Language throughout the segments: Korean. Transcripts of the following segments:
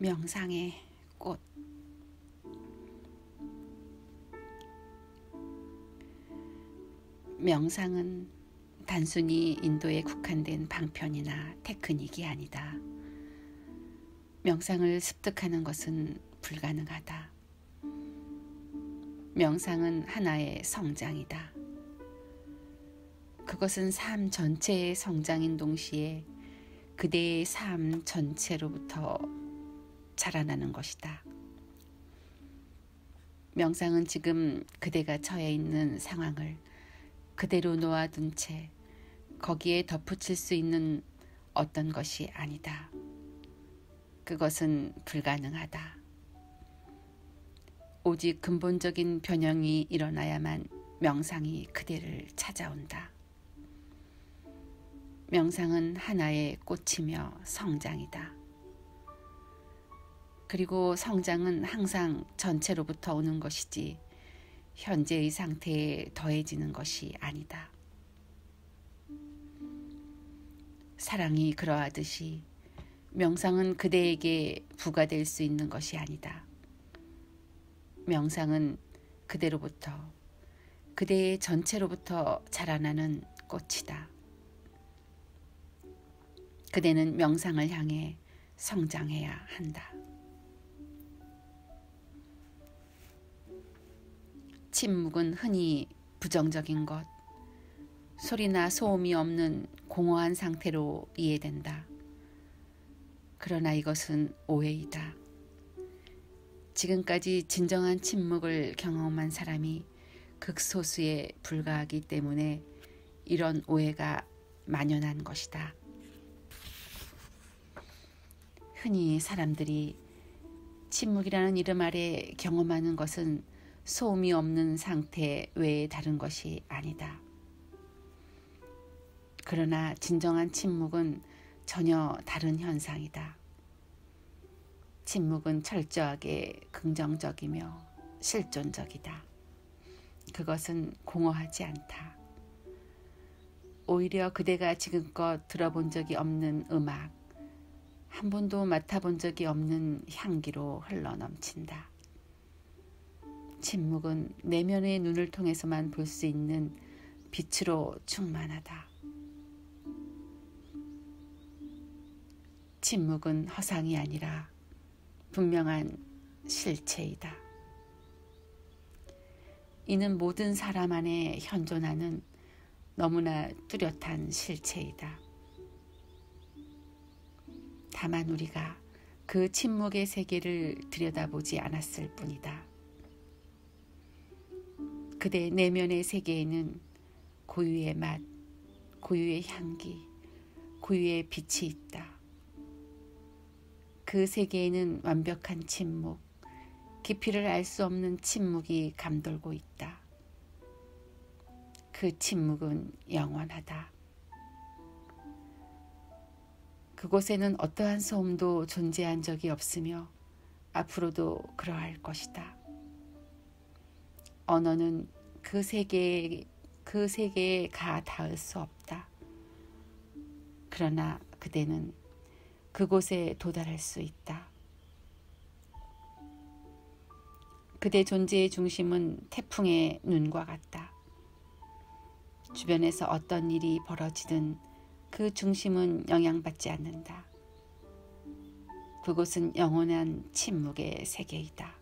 명상의 꽃. 명상은 단순히 인도에 국한된 방편이나 테크닉이 아니다. 명상을 습득하는 것은 불가능하다. 명상은 하나의 성장이다. 그것은 삶 전체의 성장인 동시에 그대의 삶 전체로부터 자라나는 것이다. 명상은 지금 그대가 처해 있는 상황을 그대로 놓아둔 채 거기에 덧붙일 수 있는 어떤 것이 아니다. 그것은 불가능하다. 오직 근본적인 변형이 일어나야만 명상이 그대를 찾아온다. 명상은 하나의 꽃이며 성장이다. 그리고 성장은 항상 전체로부터 오는 것이지 현재의 상태에 더해지는 것이 아니다. 사랑이 그러하듯이 명상은 그대에게 부과될 수 있는 것이 아니다. 명상은 그대로부터, 그대의 전체로부터 자라나는 꽃이다. 그대는 명상을 향해 성장해야 한다. 침묵은 흔히 부정적인 것, 소리나 소음이 없는 공허한 상태로 이해된다. 그러나 이것은 오해이다. 지금까지 진정한 침묵을 경험한 사람이 극소수에 불과하기 때문에 이런 오해가 만연한 것이다. 흔히 사람들이 침묵이라는 이름 아래 경험하는 것은 소음이 없는 상태 외에 다른 것이 아니다. 그러나 진정한 침묵은 전혀 다른 현상이다. 침묵은 철저하게 긍정적이며 실존적이다. 그것은 공허하지 않다. 오히려 그대가 지금껏 들어본 적이 없는 음악, 한 번도 맡아본 적이 없는 향기로 흘러넘친다. 침묵은 내면의 눈을 통해서만 볼 수 있는 빛으로 충만하다. 침묵은 허상이 아니라 분명한 실체이다. 이는 모든 사람 안에 현존하는 너무나 뚜렷한 실체이다. 다만 우리가 그 침묵의 세계를 들여다보지 않았을 뿐이다. 그대 내면의 세계에는 고유의 맛, 고유의 향기, 고유의 빛이 있다. 그 세계에는 완벽한 침묵, 깊이를 알 수 없는 침묵이 감돌고 있다. 그 침묵은 영원하다. 그곳에는 어떠한 소음도 존재한 적이 없으며 앞으로도 그러할 것이다. 언어는 그 세계에 가 닿을 수 없다. 그러나 그대는 그곳에 도달할 수 있다. 그대 존재의 중심은 태풍의 눈과 같다. 주변에서 어떤 일이 벌어지든 그 중심은 영향받지 않는다. 그곳은 영원한 침묵의 세계이다.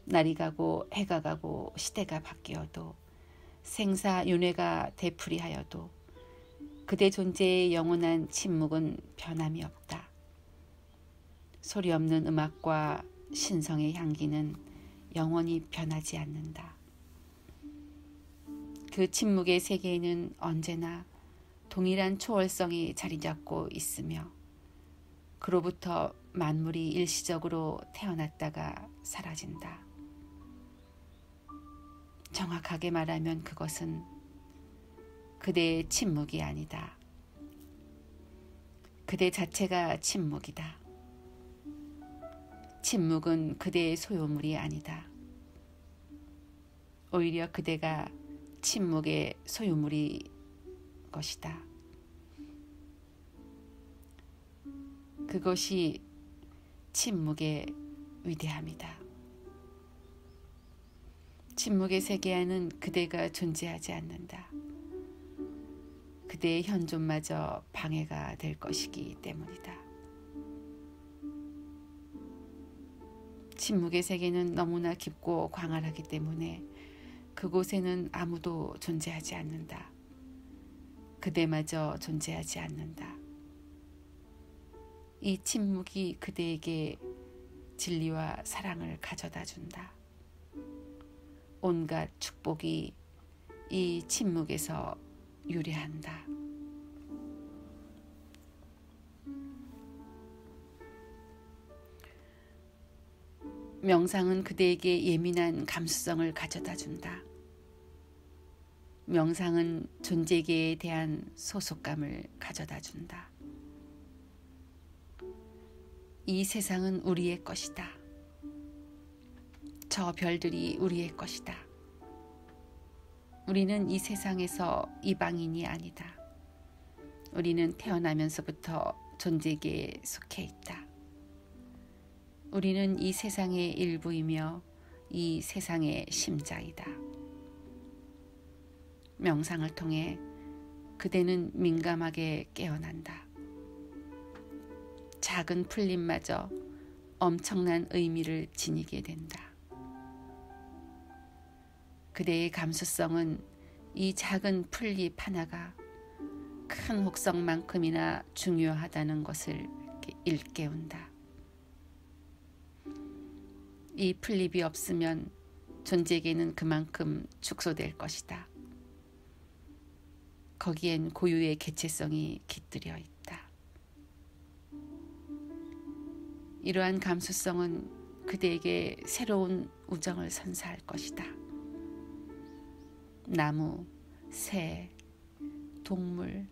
날이 가고 해가 가고 시대가 바뀌어도 생사윤회가 되풀이하여도 그대 존재의 영원한 침묵은 변함이 없다. 소리 없는 음악과 신성의 향기는 영원히 변하지 않는다. 그 침묵의 세계에는 언제나 동일한 초월성이 자리 잡고 있으며 그로부터 만물이 일시적으로 태어났다가 사라진다. 정확하게 말하면 그것은 그대의 침묵이 아니다. 그대 자체가 침묵이다. 침묵은 그대의 소유물이 아니다. 오히려 그대가 침묵의 소유물이 것이다. 그것이 침묵의 위대함이다. 침묵의 세계 안은 그대가 존재하지 않는다. 그대의 현존마저 방해가 될 것이기 때문이다. 침묵의 세계는 너무나 깊고 광활하기 때문에 그곳에는 아무도 존재하지 않는다. 그대마저 존재하지 않는다. 이 침묵이 그대에게 진리와 사랑을 가져다 준다. 온갖 축복이 이 침묵에서 유래한다. 명상은 그대에게 예민한 감수성을 가져다 준다. 명상은 존재계에 대한 소속감을 가져다 준다. 이 세상은 우리의 것이다. 저 별들이 우리의 것이다. 우리는 이 세상에서 이방인이 아니다. 우리는 태어나면서부터 존재계에 속해 있다. 우리는 이 세상의 일부이며 이 세상의 심장이다. 명상을 통해 그대는 민감하게 깨어난다. 작은 풀림마저 엄청난 의미를 지니게 된다. 그대의 감수성은 이 작은 풀잎 하나가 큰 혹성만큼이나 중요하다는 것을 일깨운다. 이 풀잎이 없으면 존재계는 그만큼 축소될 것이다. 거기엔 고유의 개체성이 깃들여 있다. 이러한 감수성은 그대에게 새로운 우정을 선사할 것이다. 나무, 새, 동물,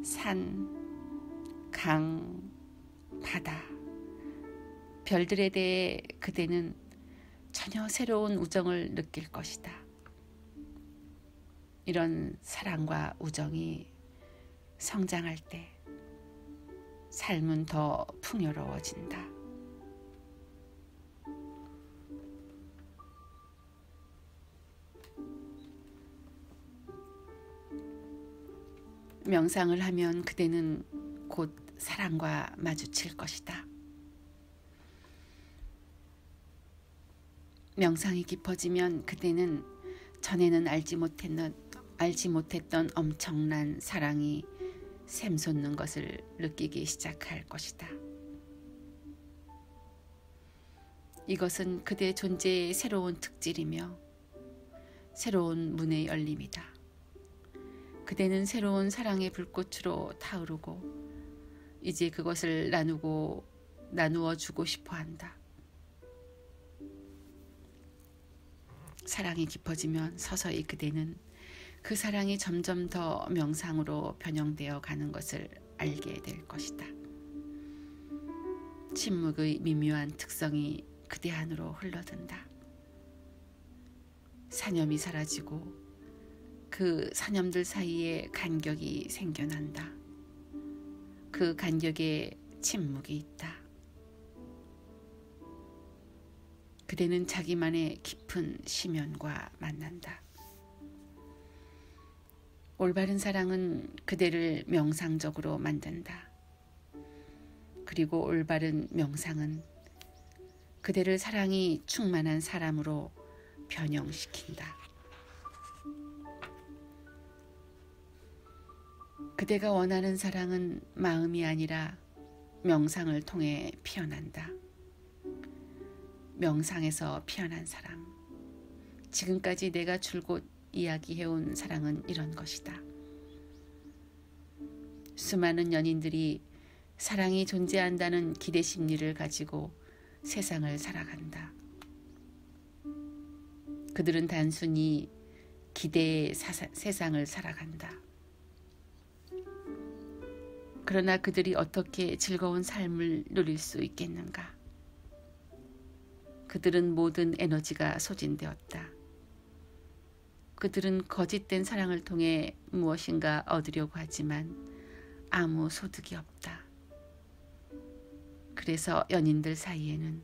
산, 강, 바다, 별들에 대해 그대는 전혀 새로운 우정을 느낄 것이다. 이런 사랑과 우정이 성장할 때 삶은 더 풍요로워진다. 명상을 하면 그대는 곧 사랑과 마주칠 것이다. 명상이 깊어지면 그대는 전에는 알지 못했던 엄청난 사랑이 샘솟는 것을 느끼기 시작할 것이다. 이것은 그대 존재의 새로운 특질이며 새로운 문의 열림이다. 그대는 새로운 사랑의 불꽃으로 타오르고 이제 그것을 나누어 주고 싶어 한다. 사랑이 깊어지면 서서히 그대는 그 사랑이 점점 더 명상으로 변형되어 가는 것을 알게 될 것이다. 침묵의 미묘한 특성이 그대 안으로 흘러든다. 사념이 사라지고 그 사념들 사이에 간격이 생겨난다. 그 간격에 침묵이 있다. 그대는 자기만의 깊은 심연과 만난다. 올바른 사랑은 그대를 명상적으로 만든다. 그리고 올바른 명상은 그대를 사랑이 충만한 사람으로 변형시킨다. 그대가 원하는 사랑은 마음이 아니라 명상을 통해 피어난다. 명상에서 피어난 사랑. 지금까지 내가 줄곧 이야기해온 사랑은 이런 것이다. 수많은 연인들이 사랑이 존재한다는 기대 심리를 가지고 세상을 살아간다. 그들은 단순히 기대의 세상을 살아간다. 그러나 그들이 어떻게 즐거운 삶을 누릴 수 있겠는가? 그들은 모든 에너지가 소진되었다. 그들은 거짓된 사랑을 통해 무엇인가 얻으려고 하지만 아무 소득이 없다. 그래서 연인들 사이에는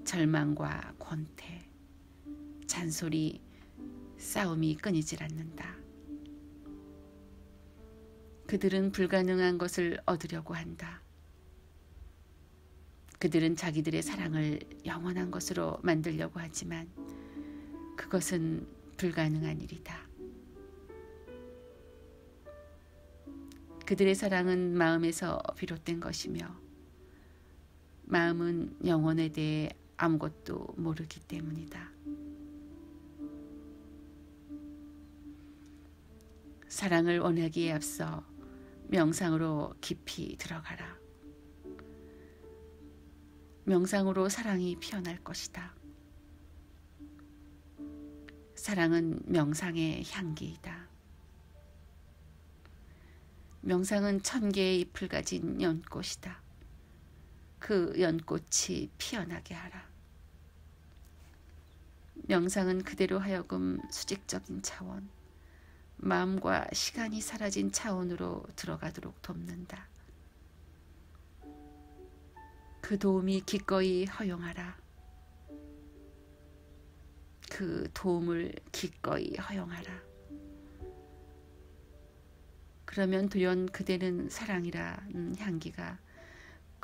절망과 권태, 잔소리, 싸움이 끊이질 않는다. 그들은 불가능한 것을 얻으려고 한다. 그들은 자기들의 사랑을 영원한 것으로 만들려고 하지만 그것은 불가능한 일이다. 그들의 사랑은 마음에서 비롯된 것이며 마음은 영혼에 대해 아무것도 모르기 때문이다. 사랑을 원하기에 앞서 명상으로 깊이 들어가라. 명상으로 사랑이 피어날 것이다. 사랑은 명상의 향기이다. 명상은 1000개의 잎을 가진 연꽃이다. 그 연꽃이 피어나게 하라. 명상은 그대로 하여금 수직적인 차원, 마음과 시간이 사라진 차원으로 들어가도록 돕는다. 그 도움이 기꺼이 허용하라. 그 도움을 기꺼이 허용하라. 그러면 돌연 그대는 사랑이라는 향기가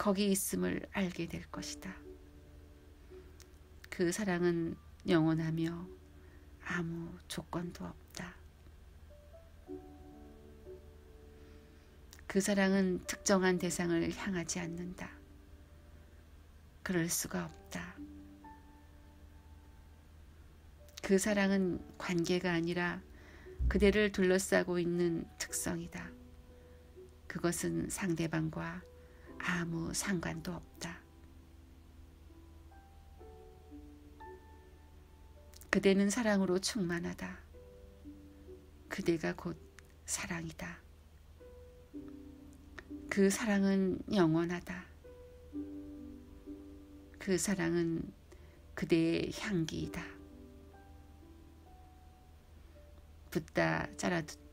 거기 있음을 알게 될 것이다. 그 사랑은 영원하며 아무 조건도 없다. 그 사랑은 특정한 대상을 향하지 않는다. 그럴 수가 없다. 그 사랑은 관계가 아니라 그대를 둘러싸고 있는 특성이다. 그것은 상대방과 아무 상관도 없다. 그대는 사랑으로 충만하다. 그대가 곧 사랑이다. 그 사랑은 영원하다. 그 사랑은 그대의 향기이다. 붓다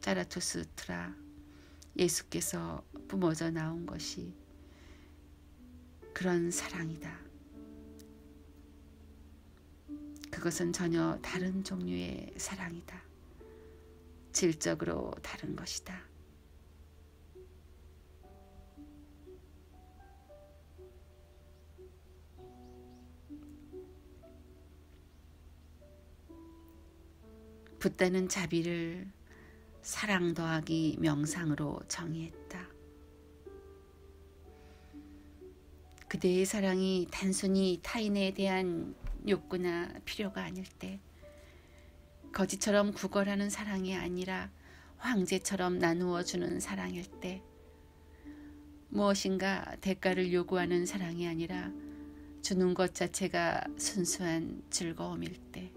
자라투스트라, 예수께서 뿜어져 나온 것이 그런 사랑이다. 그것은 전혀 다른 종류의 사랑이다. 질적으로 다른 것이다. 붓다는 자비를 사랑 더하기 명상으로 정의했다. 그대의 사랑이 단순히 타인에 대한 욕구나 필요가 아닐 때, 거지처럼 구걸하는 사랑이 아니라 황제처럼 나누어 주는 사랑일 때, 무엇인가 대가를 요구하는 사랑이 아니라 주는 것 자체가 순수한 즐거움일 때,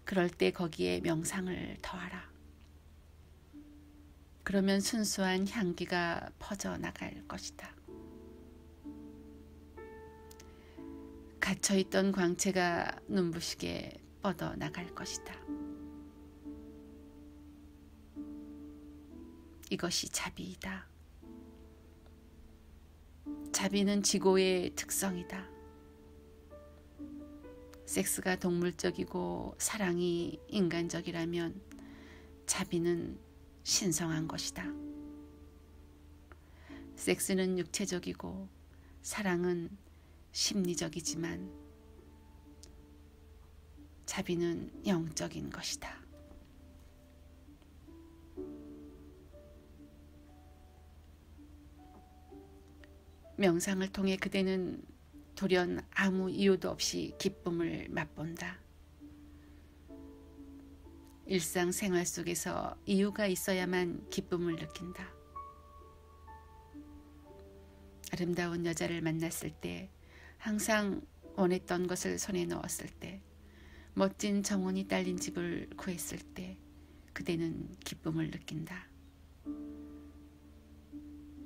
그럴 때 거기에 명상을 더하라. 그러면 순수한 향기가 퍼져나갈 것이다. 갇혀있던 광채가 눈부시게 뻗어나갈 것이다. 이것이 자비이다. 자비는 지고의 특성이다. 섹스가 동물적이고 사랑이 인간적이라면 자비는 신성한 것이다. 섹스는 육체적이고 사랑은 심리적이지만 자비는 영적인 것이다. 명상을 통해 그대는 돌연 아무 이유도 없이 기쁨을 맛본다. 일상생활 속에서 이유가 있어야만 기쁨을 느낀다. 아름다운 여자를 만났을 때, 항상 원했던 것을 손에 넣었을 때, 멋진 정원이 딸린 집을 구했을 때 그대는 기쁨을 느낀다.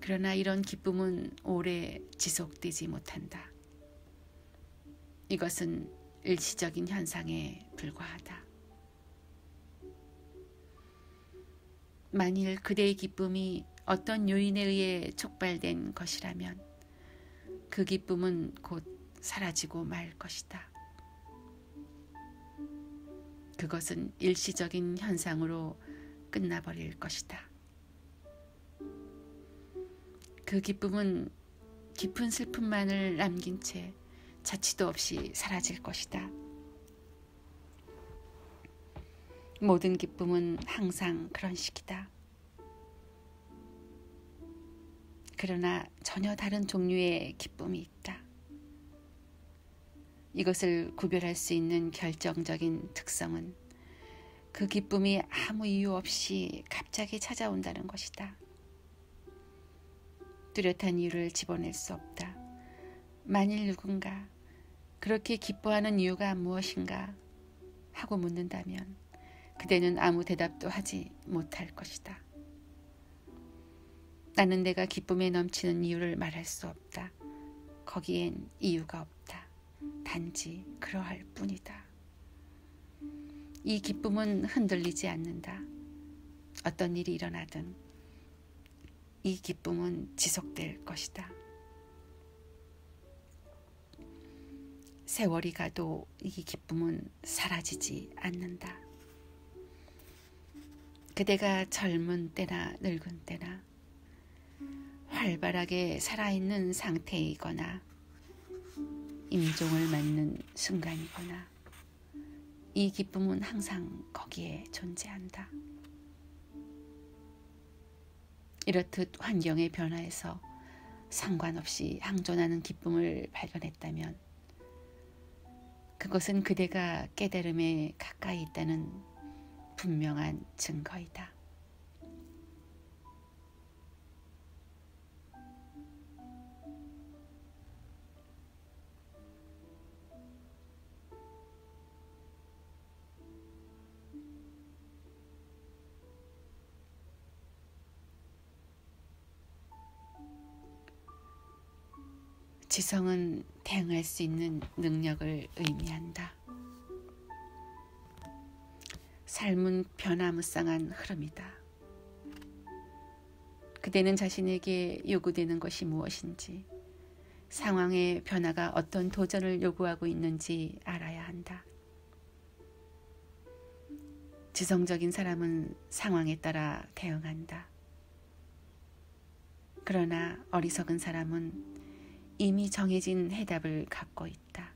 그러나 이런 기쁨은 오래 지속되지 못한다. 이것은 일시적인 현상에 불과하다. 만일 그대의 기쁨이 어떤 요인에 의해 촉발된 것이라면 그 기쁨은 곧 사라지고 말 것이다. 그것은 일시적인 현상으로 끝나버릴 것이다. 그 기쁨은 깊은 슬픔만을 남긴 채 자취도 없이 사라질 것이다. 모든 기쁨은 항상 그런 식이다. 그러나 전혀 다른 종류의 기쁨이 있다. 이것을 구별할 수 있는 결정적인 특성은 그 기쁨이 아무 이유 없이 갑자기 찾아온다는 것이다. 뚜렷한 이유를 집어낼 수 없다. 만일 누군가 그렇게 기뻐하는 이유가 무엇인가 하고 묻는다면 그대는 아무 대답도 하지 못할 것이다. 나는 내가 기쁨에 넘치는 이유를 말할 수 없다. 거기엔 이유가 없다. 단지 그러할 뿐이다. 이 기쁨은 흔들리지 않는다. 어떤 일이 일어나든 이 기쁨은 지속될 것이다. 세월이 가도 이 기쁨은 사라지지 않는다. 그대가 젊은 때나 늙은 때나 활발하게 살아있는 상태이거나 임종을 맞는 순간이거나 이 기쁨은 항상 거기에 존재한다. 이렇듯 환경의 변화에서 상관없이 항존하는 기쁨을 발견했다면 그것은 그대가 깨달음에 가까이 있다는 분명한 증거이다. 지성은 대응할 수 있는 능력을 의미한다. 삶은 변화무쌍한 흐름이다. 그대는 자신에게 요구되는 것이 무엇인지, 상황의 변화가 어떤 도전을 요구하고 있는지 알아야 한다. 지성적인 사람은 상황에 따라 대응한다. 그러나 어리석은 사람은 이미 정해진 해답을 갖고 있다.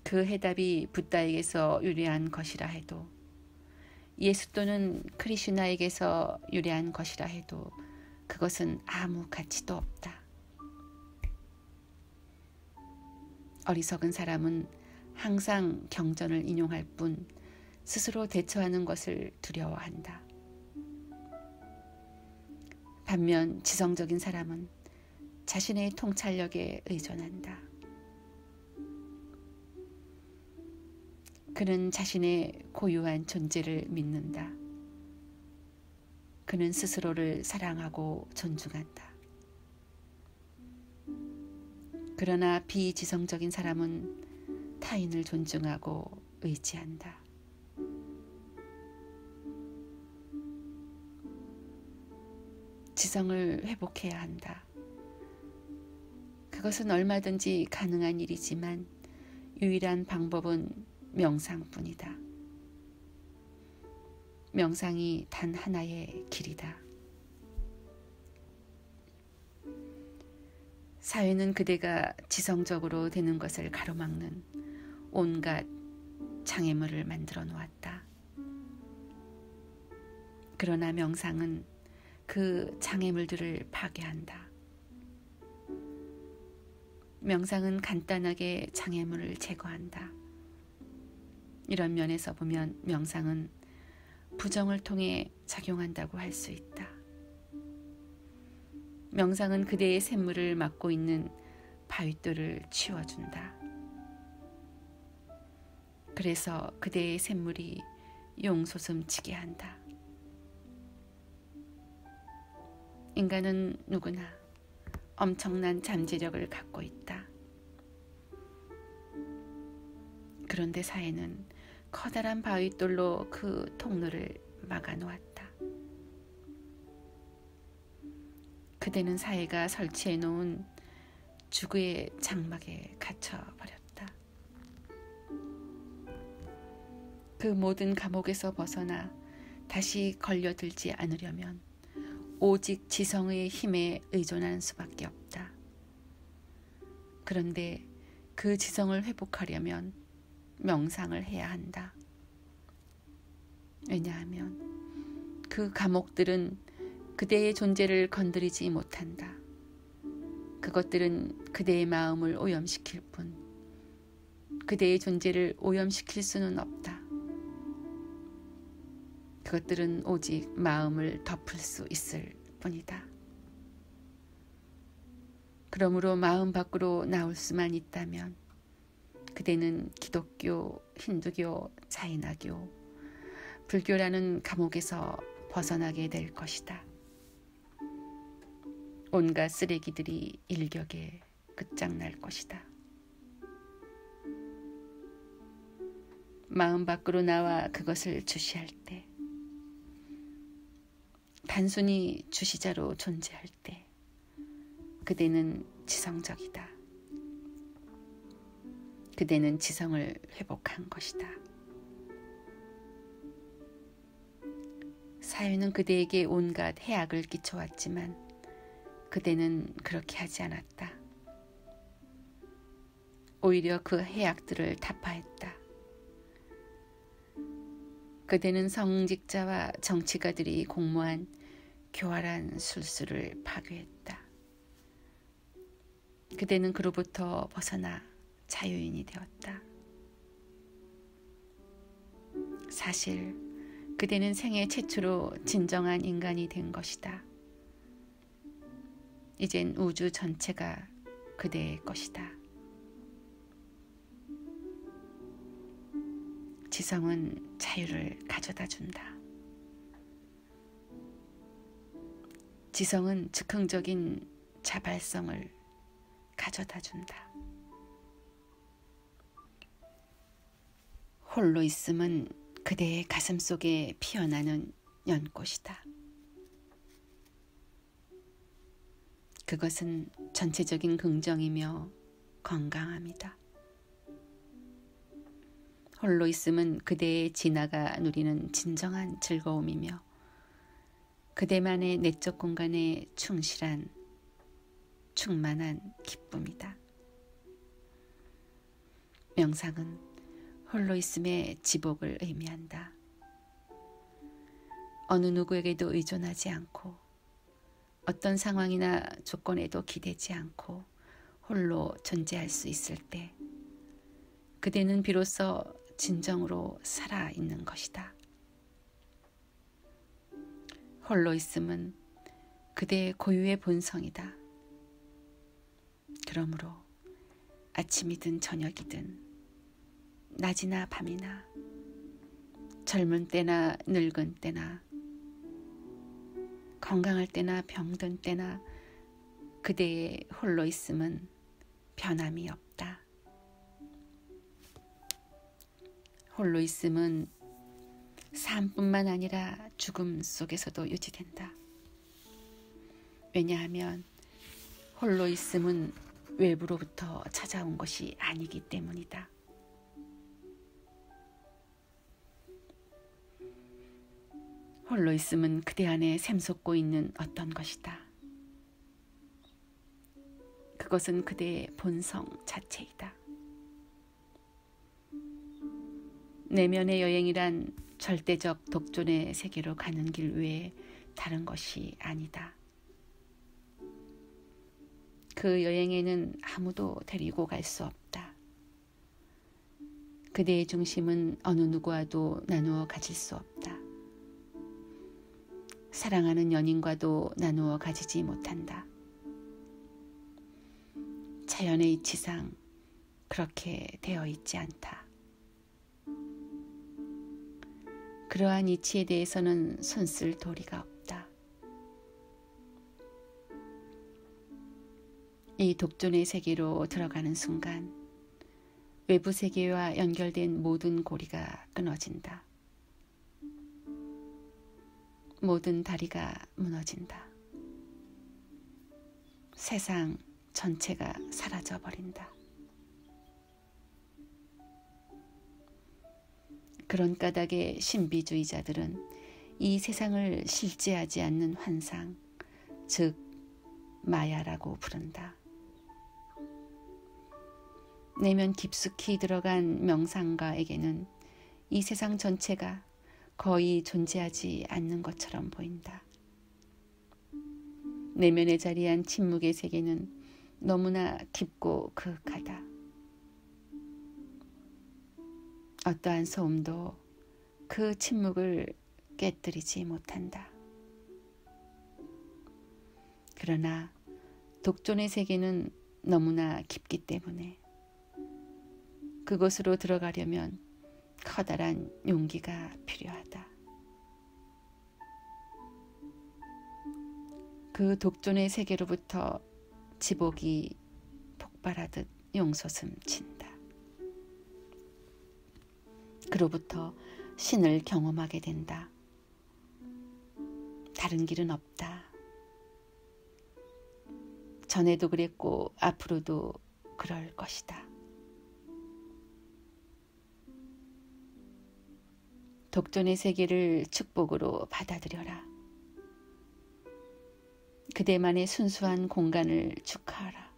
그 해답이 붓다에게서 유래한 것이라 해도, 예수 또는 크리슈나에게서 유래한 것이라 해도 그것은 아무 가치도 없다. 어리석은 사람은 항상 경전을 인용할 뿐 스스로 대처하는 것을 두려워한다. 반면 지성적인 사람은 자신의 통찰력에 의존한다. 그는 자신의 고유한 존재를 믿는다. 그는 스스로를 사랑하고 존중한다. 그러나 비지성적인 사람은 타인을 존중하고 의지한다. 지성을 회복해야 한다. 그것은 얼마든지 가능한 일이지만 유일한 방법은 명상뿐이다. 명상이 단 하나의 길이다. 사회는 그대가 지성적으로 되는 것을 가로막는 온갖 장애물을 만들어 놓았다. 그러나 명상은 그 장애물들을 파괴한다. 명상은 간단하게 장애물을 제거한다. 이런 면에서 보면 명상은 부정을 통해 작용한다고 할 수 있다. 명상은 그대의 샘물을 막고 있는 바윗돌을 치워준다. 그래서 그대의 샘물이 용솟음치게 한다. 인간은 누구나 엄청난 잠재력을 갖고 있다. 그런데 사회는 커다란 바윗돌로 그 통로를 막아놓았다. 그대는 사회가 설치해 놓은 주구의 장막에 갇혀버렸다. 그 모든 감옥에서 벗어나 다시 걸려들지 않으려면 오직 지성의 힘에 의존하는 수밖에 없다. 그런데 그 지성을 회복하려면 명상을 해야 한다. 왜냐하면 그 감옥들은 그대의 존재를 건드리지 못한다. 그것들은 그대의 마음을 오염시킬 뿐 그대의 존재를 오염시킬 수는 없다. 그것들은 오직 마음을 덮을 수 있을 뿐이다. 그러므로 마음 밖으로 나올 수만 있다면 그대는 기독교, 힌두교, 자이나교, 불교라는 감옥에서 벗어나게 될 것이다. 온갖 쓰레기들이 일격에 끝장날 것이다. 마음 밖으로 나와 그것을 주시할 때, 단순히 주시자로 존재할 때 그대는 지성적이다. 그대는 지성을 회복한 것이다. 사회는 그대에게 온갖 해악을 끼쳐왔지만 그대는 그렇게 하지 않았다. 오히려 그 해악들을 타파했다. 그대는 성직자와 정치가들이 공모한 교활한 술수를 파괴했다. 그대는 그로부터 벗어나 자유인이 되었다. 사실 그대는 생애 최초로 진정한 인간이 된 것이다. 이젠 우주 전체가 그대의 것이다. 지성은 자유를 가져다 준다. 지성은 즉흥적인 자발성을 가져다 준다. 홀로 있음은 그대의 가슴 속에 피어나는 연꽃이다. 그것은 전체적인 긍정이며 건강함이다. 홀로 있음은 그대의 진화가 누리는 진정한 즐거움이며 그대만의 내적 공간에 충실한 충만한 기쁨이다. 명상은 홀로 있음의 지복을 의미한다. 어느 누구에게도 의존하지 않고 어떤 상황이나 조건에도 기대지 않고 홀로 존재할 수 있을 때 그대는 비로소 진정으로 살아있는 것이다. 홀로 있음은 그대의 고유의 본성이다. 그러므로 아침이든 저녁이든 낮이나 밤이나 젊은 때나 늙은 때나 건강할 때나 병든 때나 그대의 홀로 있음은 변함이 없다. 홀로 있음은 삶뿐만 아니라 죽음 속에서도 유지된다. 왜냐하면 홀로 있음은 외부로부터 찾아온 것이 아니기 때문이다. 홀로 있음은 그대 안에 샘솟고 있는 어떤 것이다. 그것은 그대의 본성 자체이다. 내면의 여행이란 절대적 독존의 세계로 가는 길 외에 다른 것이 아니다. 그 여행에는 아무도 데리고 갈 수 없다. 그대의 중심은 어느 누구와도 나누어 가질 수 없다. 사랑하는 연인과도 나누어 가지지 못한다. 자연의 이치상 그렇게 되어 있지 않다. 그러한 이치에 대해서는 손쓸 도리가 없다. 이 독존의 세계로 들어가는 순간 외부 세계와 연결된 모든 고리가 끊어진다. 모든 다리가 무너진다. 세상 전체가 사라져버린다. 그런 까닭에 신비주의자들은 이 세상을 실제하지 않는 환상, 즉 마야라고 부른다. 내면 깊숙이 들어간 명상가에게는 이 세상 전체가 거의 존재하지 않는 것처럼 보인다. 내면에 자리한 침묵의 세계는 너무나 깊고 그윽하다. 어떠한 소음도 그 침묵을 깨뜨리지 못한다. 그러나 독존의 세계는 너무나 깊기 때문에 그곳으로 들어가려면 커다란 용기가 필요하다. 그 독존의 세계로부터 지복이 폭발하듯 용솟음 친다. 그로부터 신을 경험하게 된다. 다른 길은 없다. 전에도 그랬고 앞으로도 그럴 것이다. 독존의 세계를 축복으로 받아들여라. 그대만의 순수한 공간을 축하하라.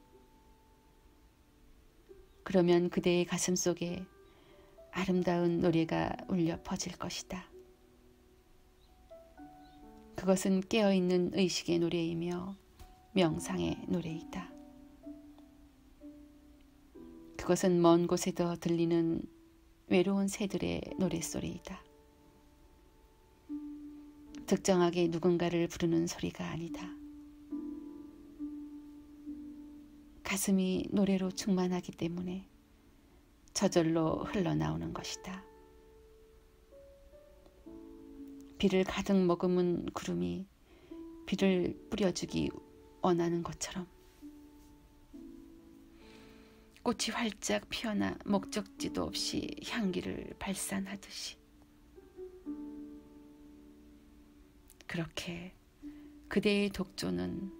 그러면 그대의 가슴 속에 아름다운 노래가 울려 퍼질 것이다. 그것은 깨어있는 의식의 노래이며 명상의 노래이다. 그것은 먼 곳에도 들리는 외로운 새들의 노랫소리이다. 특정하게 누군가를 부르는 소리가 아니다. 가슴이 노래로 충만하기 때문에 저절로 흘러나오는 것이다. 비를 가득 머금은 구름이 비를 뿌려주기 원하는 것처럼 꽃이 활짝 피어나 목적지도 없이 향기를 발산하듯이 그렇게 그대의 독존은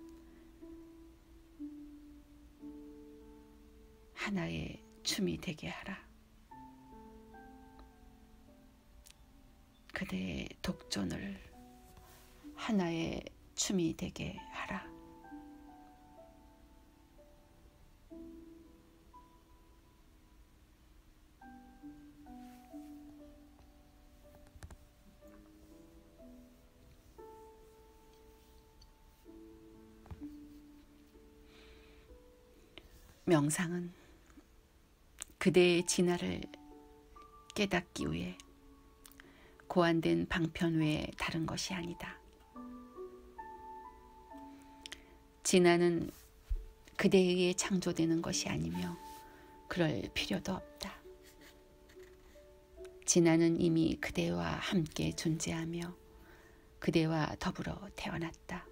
하나의 춤이 되게 하라. 그대의 독존을 하나의 춤이 되게 하라. 명상은 그대의 진화를 깨닫기 위해 고안된 방편 외에 다른 것이 아니다. 진화는 그대에 의해 창조되는 것이 아니며 그럴 필요도 없다. 진화는 이미 그대와 함께 존재하며 그대와 더불어 태어났다.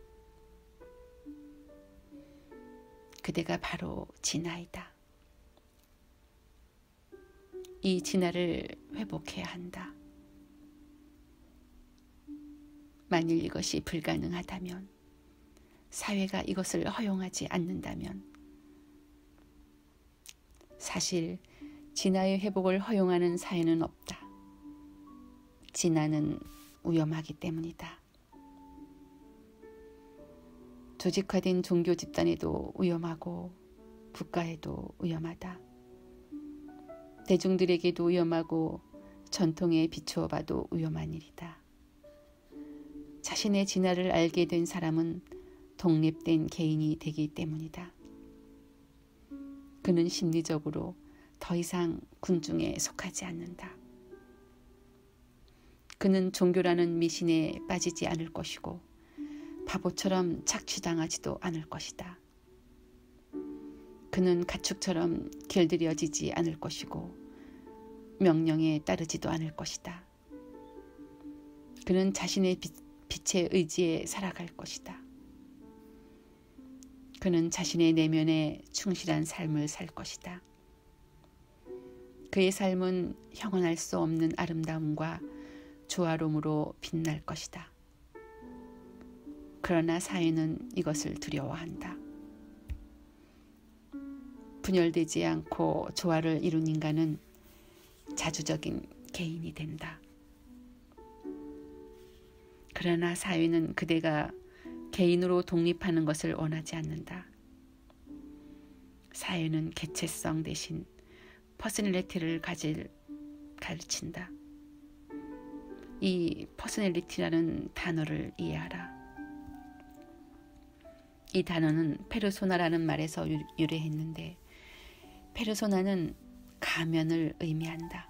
그대가 바로 진화이다. 이 진화를 회복해야 한다. 만일 이것이 불가능하다면, 사회가 이것을 허용하지 않는다면, 사실 진화의 회복을 허용하는 사회는 없다. 진화는 위험하기 때문이다. 조직화된 종교 집단에도 위험하고 국가에도 위험하다. 대중들에게도 위험하고 전통에 비추어 봐도 위험한 일이다. 자신의 진화를 알게 된 사람은 독립된 개인이 되기 때문이다. 그는 심리적으로 더 이상 군중에 속하지 않는다. 그는 종교라는 미신에 빠지지 않을 것이고 바보처럼 착취당하지도 않을 것이다. 그는 가축처럼 길들여지지 않을 것이고 명령에 따르지도 않을 것이다. 그는 자신의 빛의 의지에 살아갈 것이다. 그는 자신의 내면에 충실한 삶을 살 것이다. 그의 삶은 형언할 수 없는 아름다움과 조화로움으로 빛날 것이다. 그러나 사회는 이것을 두려워한다. 분열되지 않고 조화를 이룬 인간은 자주적인 개인이 된다. 그러나 사회는 그대가 개인으로 독립하는 것을 원하지 않는다. 사회는 개체성 대신 퍼스널리티를 가르친다. 이 퍼스널리티라는 단어를 이해하라. 이 단어는 페르소나라는 말에서 유래했는데 페르소나는 가면을 의미한다.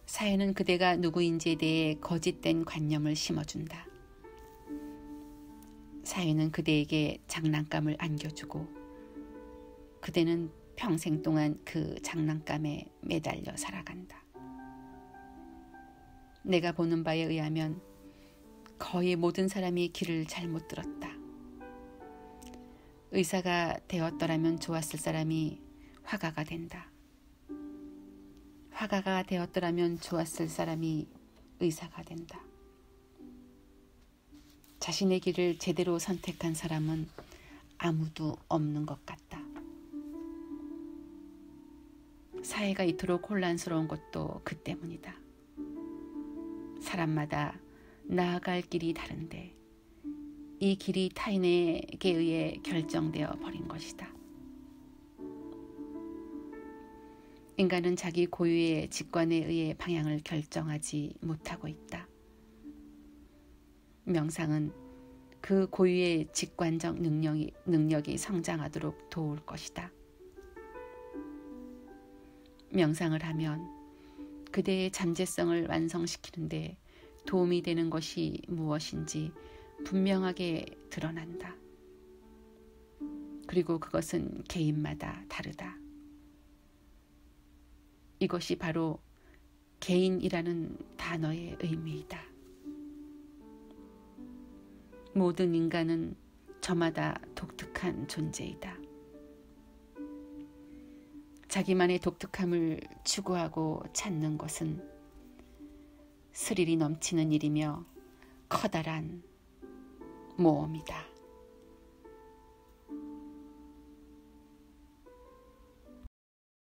사회는 그대가 누구인지에 대해 거짓된 관념을 심어준다. 사회는 그대에게 장난감을 안겨주고 그대는 평생 동안 그 장난감에 매달려 살아간다. 내가 보는 바에 의하면 거의 모든 사람이 길을 잘못 들었다. 의사가 되었더라면 좋았을 사람이 화가가 된다. 화가가 되었더라면 좋았을 사람이 의사가 된다. 자신의 길을 제대로 선택한 사람은 아무도 없는 것 같다. 사회가 이토록 혼란스러운 것도 그 때문이다. 사람마다 나아갈 길이 다른데 이 길이 타인에게 의해 결정되어 버린 것이다. 인간은 자기 고유의 직관에 의해 방향을 결정하지 못하고 있다. 명상은 그 고유의 직관적 능력이 성장하도록 도울 것이다. 명상을 하면 그대의 잠재성을 완성시키는데 도움이 되는 것이 무엇인지 분명하게 드러난다. 그리고 그것은 개인마다 다르다. 이것이 바로 개인이라는 단어의 의미이다. 모든 인간은 저마다 독특한 존재이다. 자기만의 독특함을 추구하고 찾는 것은 스릴이 넘치는 일이며 커다란 모험이다.